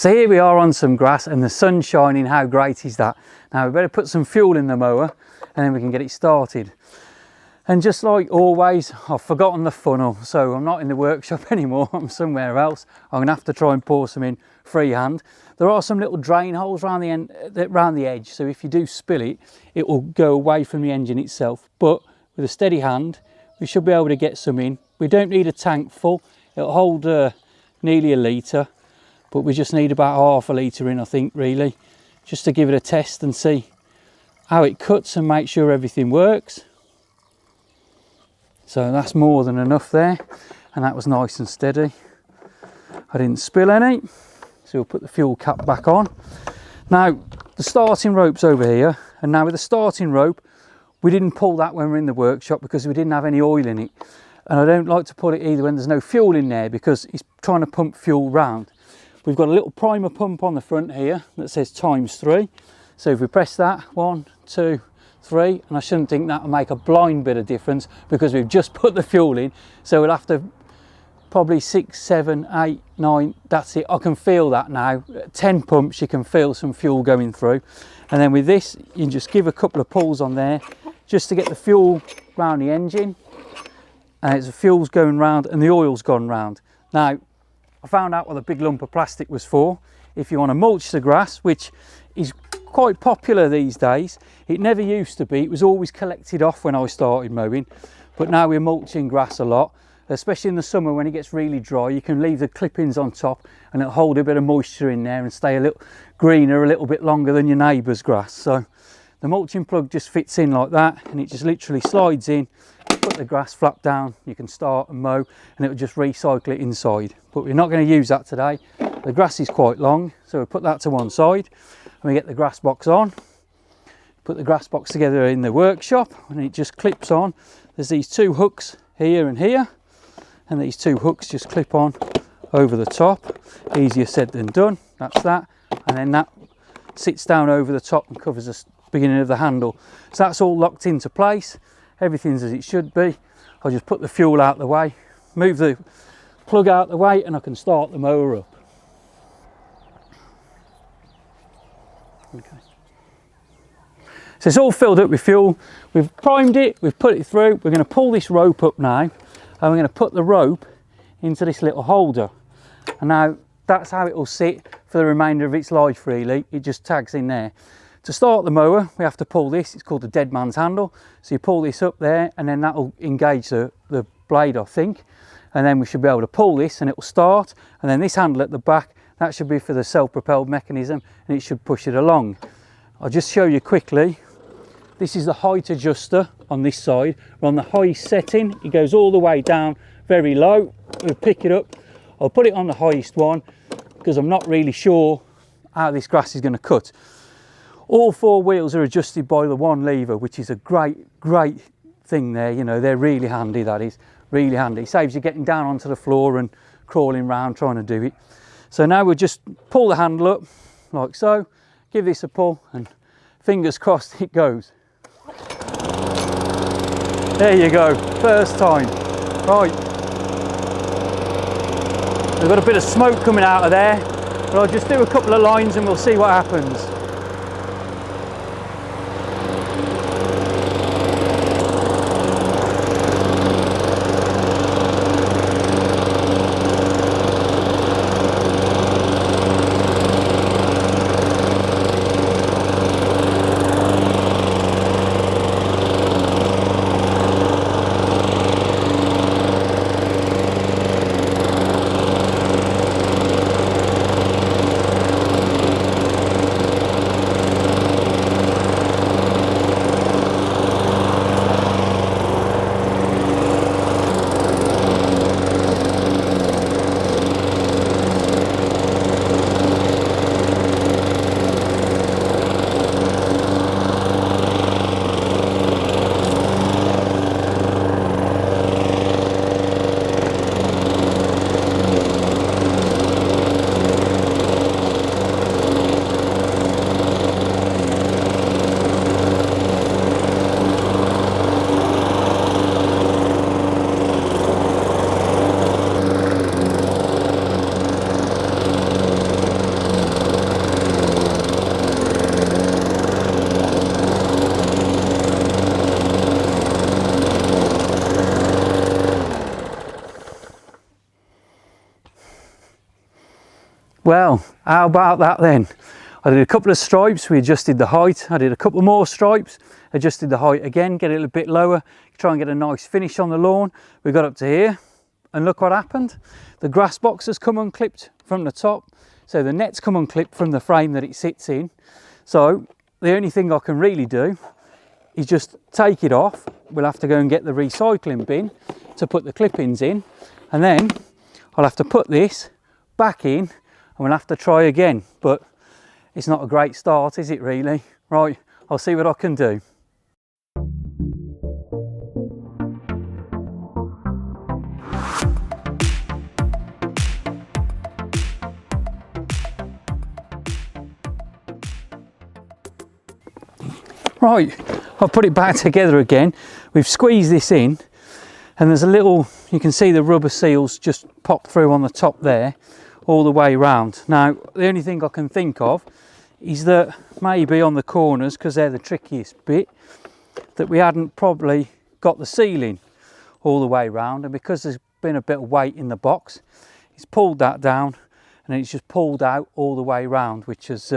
So here we are on some grass and the sun's shining. How great is that? Now we better put some fuel in the mower and then we can get it started. And just like always, I've forgotten the funnel, so I'm not in the workshop anymore, I'm somewhere else. I'm gonna have to try and pour some in freehand. There are some little drain holes around the end, around the edge, so if you do spill it, it will go away from the engine itself. But with a steady hand, we should be able to get some in. We don't need a tank full, it'll hold nearly a litre, but we just need about half a litre in, I think, really, just to give it a test and see how it cuts and make sure everything works. So that's more than enough there, and that was nice and steady. I didn't spill any, so we'll put the fuel cap back on. Now the starting rope's over here, and now with the starting rope, we didn't pull that when we were in the workshop because we didn't have any oil in it, and I don't like to pull it either when there's no fuel in there because it's trying to pump fuel round. We've got a little primer pump on the front here that says ×3, so if we press that, 1, 2, 3, and I shouldn't think that will make a blind bit of difference because we've just put the fuel in, so we'll have to probably 6, 7, 8, 9, that's it. I can feel that now. 10 pumps, you can feel some fuel going through, and then with this you can just give a couple of pulls on there just to get the fuel round the engine, and it's the fuel's going round and the oil's gone round. Now I found out what the big lump of plastic was for. If you want to mulch the grass, which is quite popular these days, it never used to be. It was always collected off when I started mowing, but now we're mulching grass a lot, especially in the summer when it gets really dry. You can leave the clippings on top and it'll hold a bit of moisture in there and stay a little greener a little bit longer than your neighbour's grass. So the mulching plug just fits in like that, and it just literally slides in, put the grass flap down, you can start and mow, and it'll just recycle it inside. But we're not going to use that today. The grass is quite long, so we'll put that to one side and we get the grass box on. Put the grass box together in the workshop and it just clips on. There's these two hooks here and here, and these two hooks just clip on over the top. Easier said than done. That's that, and then that sits down over the top and covers the beginning of the handle. So that's all locked into place. Everything's as it should be. I'll just put the fuel out the way, move the plug out the way, and I can start the mower up. Okay. So it's all filled up with fuel. We've primed it, we've put it through. We're going to pull this rope up now, and we're going to put the rope into this little holder. And now that's how it will sit for the remainder of its life, really. It just tags in there. To start the mower, we have to pull this. It's called the dead man's handle. So you pull this up there, and then that will engage the blade, I think. And then we should be able to pull this and it will start. And then this handle at the back, that should be for the self-propelled mechanism, and it should push it along. I'll just show you quickly. This is the height adjuster on this side. We're on the highest setting. It goes all the way down very low. We'll pick it up. I'll put it on the highest one because I'm not really sure how this grass is going to cut. All four wheels are adjusted by the one lever, which is a great thing there. You know, they're really handy, that is. Really handy. It saves you getting down onto the floor and crawling around trying to do it. So now we'll just pull the handle up like so, give this a pull, and fingers crossed it goes. There you go, first time. Right, we've got a bit of smoke coming out of there, but I'll just do a couple of lines and we'll see what happens. Well, how about that then? I did a couple of stripes, we adjusted the height. I did a couple more stripes, adjusted the height again, get it a little bit lower, try and get a nice finish on the lawn. We got up to here and look what happened. The grass box has come unclipped from the top. So the net's come unclipped from the frame that it sits in. So the only thing I can really do is just take it off. We'll have to go and get the recycling bin to put the clippings in. And then I'll have to put this back in and we'll have to try again. But it's not a great start, is it really? Right, I'll see what I can do. Right, I've put it back together again. We've squeezed this in and there's a little, you can see the rubber seals just pop through on the top there all the way around. Now, the only thing I can think of is that maybe on the corners, because they're the trickiest bit, that we hadn't probably got the sealing all the way around, and because there's been a bit of weight in the box, it's pulled that down and it's just pulled out all the way around, which has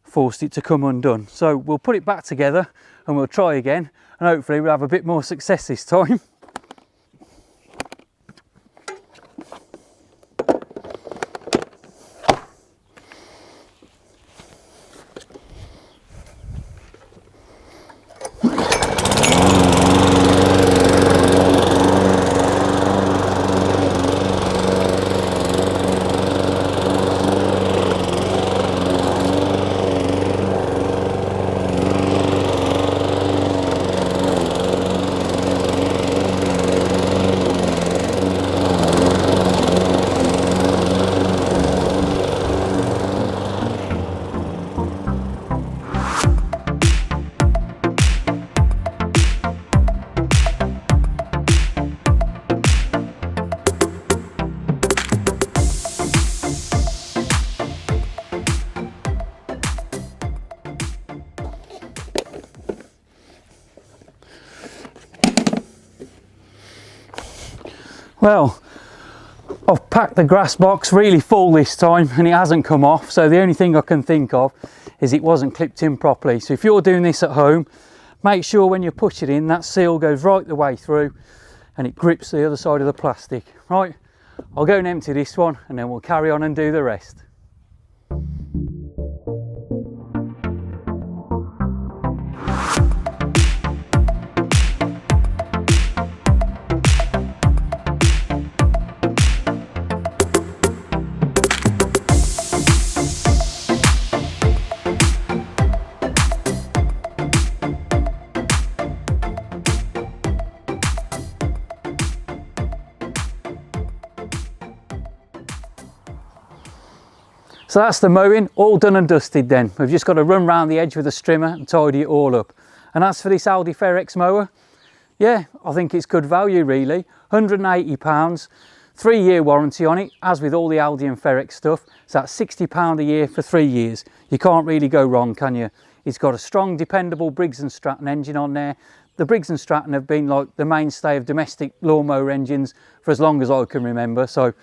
forced it to come undone. So we'll put it back together and we'll try again, and hopefully we'll have a bit more success this time. Well, I've packed the grass box really full this time and it hasn't come off, so the only thing I can think of is it wasn't clipped in properly. So if you're doing this at home, make sure when you push it in, that seal goes right the way through and it grips the other side of the plastic. Right, I'll go and empty this one and then we'll carry on and do the rest. So that's the mowing all done and dusted then. We've just got to run around the edge with a strimmer and tidy it all up. And as for this ALDI FERREX mower, yeah, I think it's good value really. £180, 3-year warranty on it, as with all the ALDI and FERREX stuff. So that's £60 a year for 3 years. You can't really go wrong, can you? It's got a strong, dependable Briggs & Stratton engine on there. The Briggs & Stratton have been like the mainstay of domestic lawnmower engines for as long as I can remember. So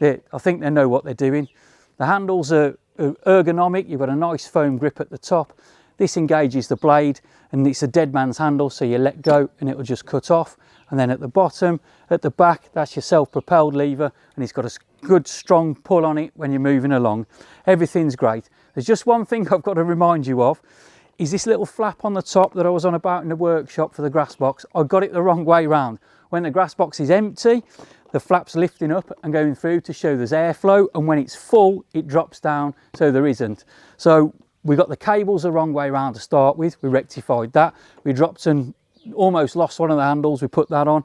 I think they know what they're doing. The handles are ergonomic. You've got a nice foam grip at the top. This engages the blade and it's a dead man's handle, so you let go and it'll just cut off. And then at the bottom, at the back, that's your self-propelled lever and it's got a good strong pull on it when you're moving along. Everything's great. There's just one thing I've got to remind you of, is this little flap on the top that I was on about in the workshop for the grass box. I got it the wrong way round. When the grass box is empty, the flap's lifting up and going through to show there's airflow, and when it's full it drops down so there isn't. So we got the cables the wrong way around to start with. We rectified that. We dropped and almost lost one of the handles. We put that on.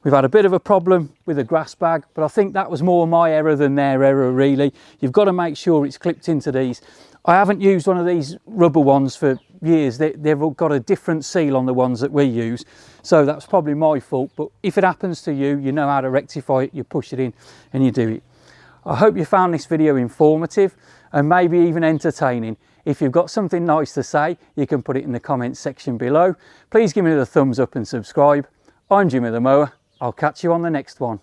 We've had a bit of a problem with a grass bag, but I think that was more my error than their error really. You've got to make sure it's clipped into these. I haven't used one of these rubber ones for years. They've got a different seal on the ones that we use, so that's probably my fault. But if it happens to you, you know how to rectify it. You push it in and you do it. I hope you found this video informative and maybe even entertaining. If you've got something nice to say, you can put it in the comments section below. Please give me the thumbs up and subscribe. I'm Jimmy the Mower. I'll catch you on the next one.